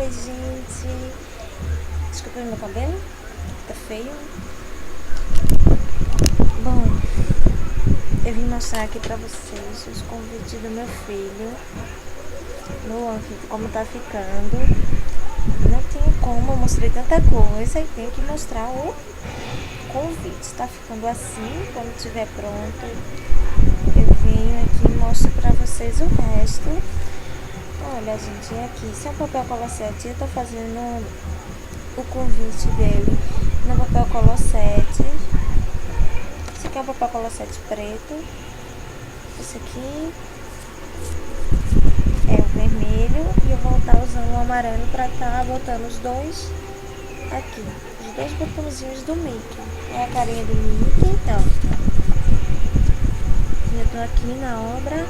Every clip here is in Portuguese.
Oi, gente. Desculpa meu cabelo, tá feio. Bom, eu vim mostrar aqui pra vocês os convites do meu filho. Luan, como tá ficando. Não tem como, eu mostrei tanta coisa e tenho que mostrar o convite. Tá ficando assim, quando estiver pronto, eu venho aqui e mostro pra vocês o resto. Olha, gente, aqui, esse é um papel cola 7, eu tô fazendo o convite dele no papel cola 7. Esse aqui é um papel cola 7 preto. Esse aqui é o vermelho e eu vou estar usando o amarelo pra estar botando os dois aqui, os dois botãozinhos do Mickey. É a carinha do Mickey, então. Eu tô aqui na obra.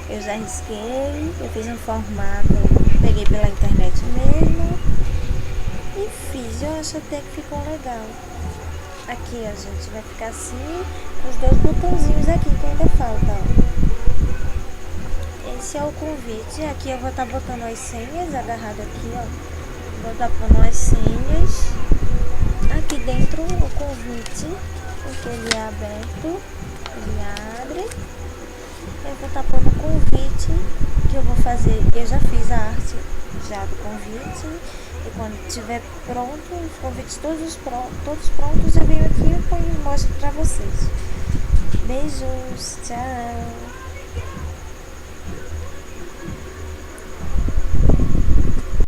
Eu já risquei, eu fiz um formato, peguei pela internet mesmo e fiz. Eu acho até que ficou legal. Aqui, ó, gente, vai ficar assim, os dois botãozinhos aqui que ainda falta, ó. Esse é o convite. Aqui eu vou estar botando as senhas, agarrado aqui, ó. Vou estar pondo as senhas. Aqui dentro o convite, porque ele é aberto, ele abre. Eu vou estar pondo o convite que eu vou fazer. Eu já fiz a arte já do convite. E quando estiver pronto, os convites todos prontos, eu venho aqui e mostro pra vocês. Beijos, tchau!